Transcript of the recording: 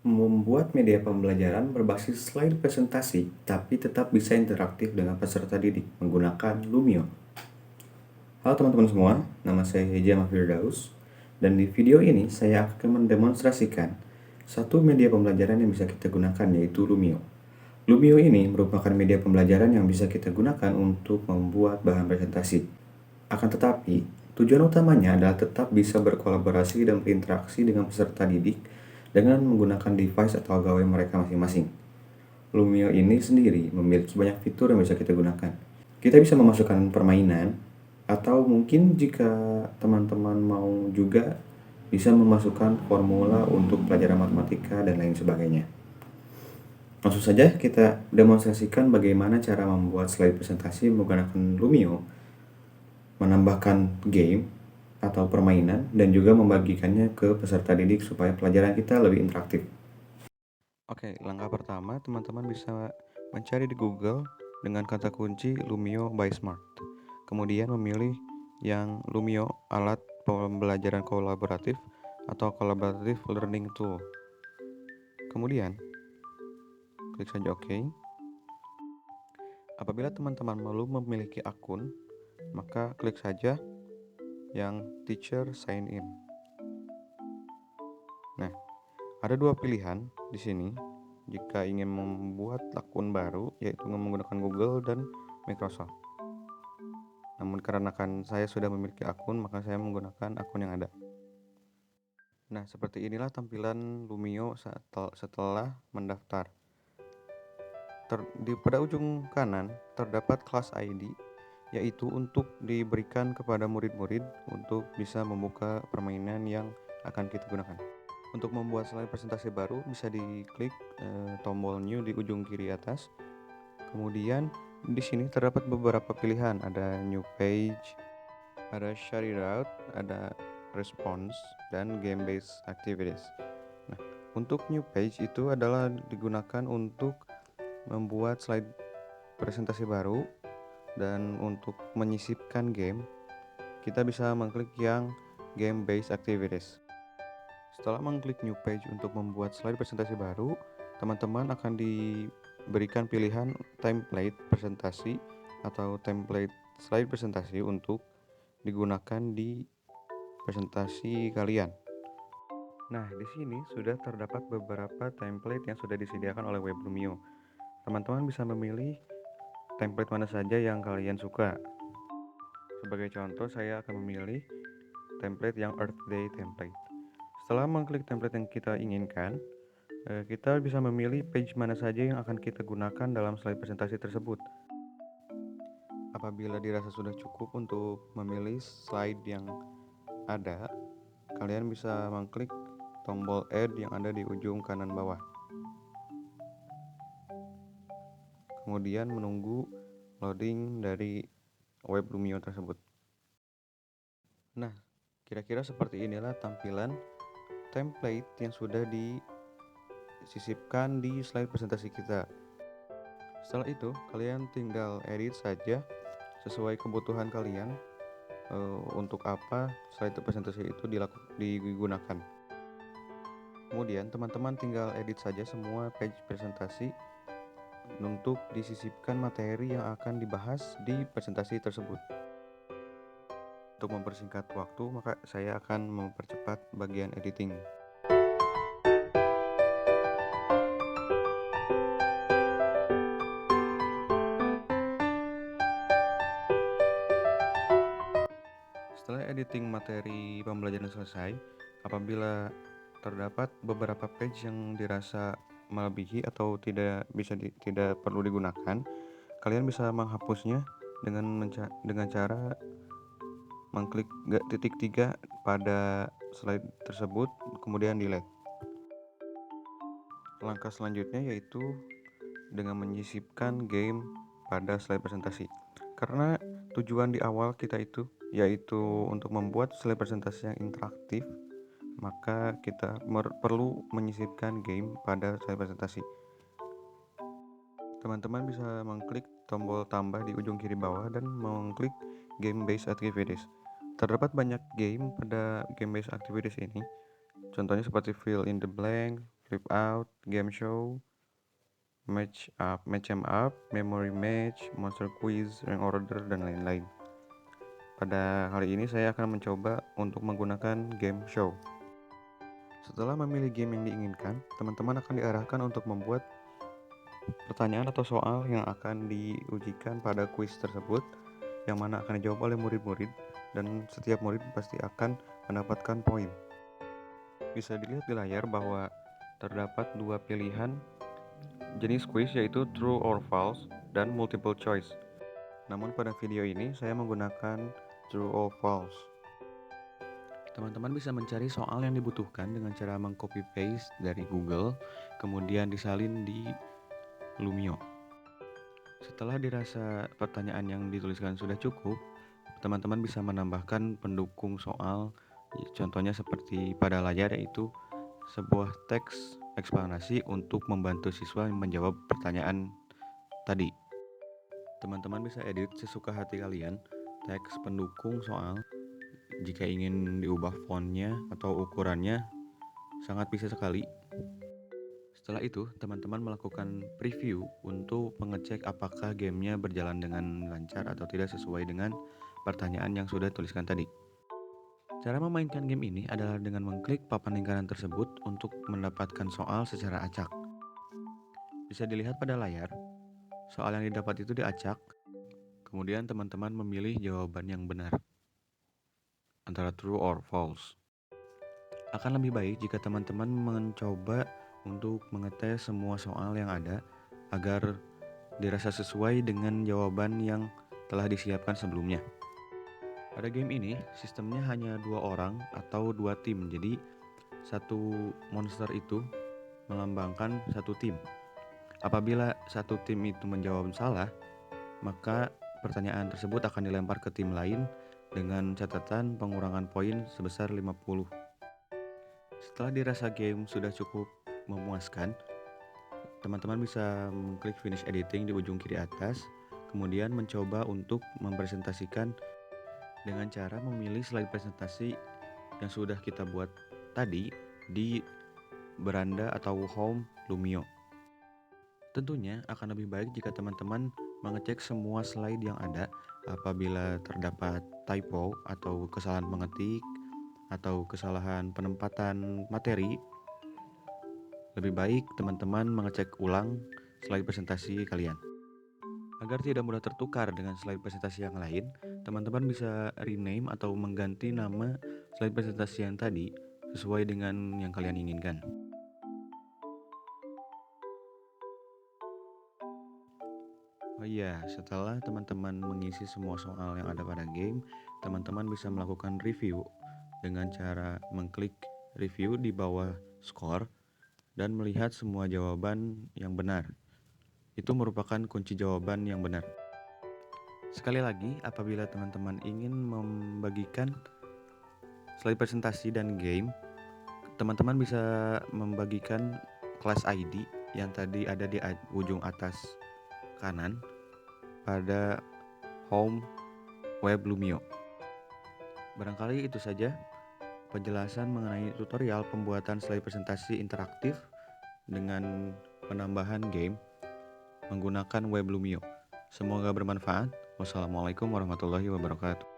Membuat media pembelajaran berbasis slide presentasi, tapi tetap bisa interaktif dengan peserta didik menggunakan Lumio. Halo teman-teman semua, nama saya Hejama Firdaus, dan di video ini saya akan mendemonstrasikan satu media pembelajaran yang bisa kita gunakan, yaitu Lumio. Lumio ini merupakan media pembelajaran yang bisa kita gunakan untuk membuat bahan presentasi. Akan tetapi, tujuan utamanya adalah tetap bisa berkolaborasi dan berinteraksi dengan peserta didik dengan menggunakan device atau gawai mereka masing-masing. Lumio ini sendiri memiliki banyak fitur yang bisa kita gunakan. Kita bisa memasukkan permainan, atau mungkin jika teman-teman mau juga bisa memasukkan formula untuk pelajaran matematika dan lain sebagainya. Langsung saja kita demonstrasikan bagaimana cara membuat slide presentasi menggunakan Lumio, menambahkan game atau permainan, dan juga membagikannya ke peserta didik supaya pelajaran kita lebih interaktif. Oke, langkah pertama teman-teman bisa mencari di Google dengan kata kunci Lumio by Smart. Kemudian memilih yang Lumio alat pembelajaran kolaboratif atau collaborative learning tool. Kemudian klik saja OK. Apabila teman-teman belum memiliki akun, maka klik saja yang Teacher Sign In. Nah, ada dua pilihan di sini jika ingin membuat akun baru, yaitu menggunakan Google dan Microsoft. Namun karena saya sudah memiliki akun, maka saya menggunakan akun yang ada. Nah, seperti inilah tampilan Lumio setelah mendaftar. Pada ujung kanan terdapat kelas ID, yaitu untuk diberikan kepada murid-murid untuk bisa membuka permainan yang akan kita gunakan. Untuk membuat slide presentasi baru bisa diklik tombol New di ujung kiri atas. Kemudian di sini terdapat beberapa pilihan, ada New Page, ada Share It Out, ada Response, dan Game Based Activities. Nah, untuk New Page itu adalah digunakan untuk membuat slide presentasi baru, dan untuk menyisipkan game kita bisa mengklik yang Game Based Activities. Setelah mengklik New Page untuk membuat slide presentasi baru, teman-teman akan diberikan pilihan template presentasi atau template slide presentasi untuk digunakan di presentasi kalian. Nah, di sini sudah terdapat beberapa template yang sudah disediakan oleh Web Lumio. Teman-teman bisa memilih template mana saja yang kalian suka. Sebagai contoh, saya akan memilih template yang Earth Day template. Setelah mengklik template yang kita inginkan, kita bisa memilih page mana saja yang akan kita gunakan dalam slide presentasi tersebut. Apabila dirasa sudah cukup untuk memilih slide yang ada, kalian bisa mengklik tombol Add yang ada di ujung kanan bawah. Kemudian menunggu loading dari web Lumio tersebut. Nah, kira-kira seperti inilah tampilan template yang sudah disisipkan di slide presentasi kita. Setelah itu, kalian tinggal edit saja sesuai kebutuhan kalian untuk apa slide presentasi itu digunakan. Kemudian teman-teman tinggal edit saja semua page presentasi untuk disisipkan materi yang akan dibahas di presentasi tersebut. Untuk mempersingkat waktu, maka saya akan mempercepat bagian editing. Setelah editing materi pembelajaran selesai, apabila terdapat beberapa page yang dirasa melebihi atau tidak perlu digunakan, kalian bisa menghapusnya dengan cara mengklik titik 3 pada slide tersebut, kemudian delete. Langkah selanjutnya yaitu dengan menyisipkan game pada slide presentasi. Karena tujuan di awal kita itu yaitu untuk membuat slide presentasi yang interaktif, maka kita perlu menyisipkan game pada slide presentasi. Teman-teman bisa mengklik tombol tambah di ujung kiri bawah dan mengklik Game Based Activities. Terdapat banyak game pada Game Based Activities ini, contohnya seperti Fill in the Blank, flip out, game show, match 'em up, memory match, monster quiz, rank order, dan lain-lain. Pada kali ini saya akan mencoba untuk menggunakan game show. Setelah memilih game yang diinginkan, teman-teman akan diarahkan untuk membuat pertanyaan atau soal yang akan diujikan pada kuis tersebut, yang mana akan dijawab oleh murid-murid, dan setiap murid pasti akan mendapatkan poin. Bisa dilihat di layar bahwa terdapat dua pilihan jenis kuis, yaitu true or false dan multiple choice. Namun pada video ini saya menggunakan true or false. Teman-teman bisa mencari soal yang dibutuhkan dengan cara meng-copy paste dari Google, kemudian disalin di Lumio. Setelah dirasa pertanyaan yang dituliskan sudah cukup, teman-teman bisa menambahkan pendukung soal, contohnya seperti pada layar, yaitu sebuah teks eksplanasi untuk membantu siswa menjawab pertanyaan tadi. Teman-teman bisa edit sesuka hati kalian teks pendukung soal. Jika ingin diubah fontnya atau ukurannya, sangat bisa sekali. Setelah itu, teman-teman melakukan preview untuk mengecek apakah gamenya berjalan dengan lancar atau tidak sesuai dengan pertanyaan yang sudah tuliskan tadi. Cara memainkan game ini adalah dengan mengklik papan lingkaran tersebut untuk mendapatkan soal secara acak. Bisa dilihat pada layar, soal yang didapat itu diacak, kemudian teman-teman memilih jawaban yang benar, antara true or false. Akan lebih baik jika teman-teman mencoba untuk mengetes semua soal yang ada agar dirasa sesuai dengan jawaban yang telah disiapkan sebelumnya. Pada game ini, sistemnya hanya 2 orang atau 2 tim, jadi satu monster itu melambangkan satu tim. Apabila satu tim itu menjawab salah, maka pertanyaan tersebut akan dilempar ke tim lain dengan catatan pengurangan poin sebesar 50. Setelah dirasa game sudah cukup memuaskan, teman-teman bisa mengklik finish editing di ujung kiri atas, kemudian mencoba untuk mempresentasikan dengan cara memilih slide presentasi yang sudah kita buat tadi di beranda atau home Lumio. Tentunya akan lebih baik jika teman-teman mengecek semua slide yang ada. Apabila terdapat typo atau kesalahan mengetik atau kesalahan penempatan materi, lebih baik teman-teman mengecek ulang slide presentasi kalian. Agar tidak mudah tertukar dengan slide presentasi yang lain, teman-teman bisa rename atau mengganti nama slide presentasi yang tadi sesuai dengan yang kalian inginkan. Oh iya, setelah teman-teman mengisi semua soal yang ada pada game, teman-teman bisa melakukan review dengan cara mengklik review di bawah skor dan melihat semua jawaban yang benar. Itu merupakan kunci jawaban yang benar. Sekali lagi, apabila teman-teman ingin membagikan slide presentasi dan game, teman-teman bisa membagikan kelas ID yang tadi ada di ujung atas kanan pada home web Lumio. Barangkali itu saja penjelasan mengenai tutorial pembuatan slide presentasi interaktif dengan penambahan game menggunakan web Lumio. Semoga bermanfaat. Wassalamualaikum warahmatullahi wabarakatuh.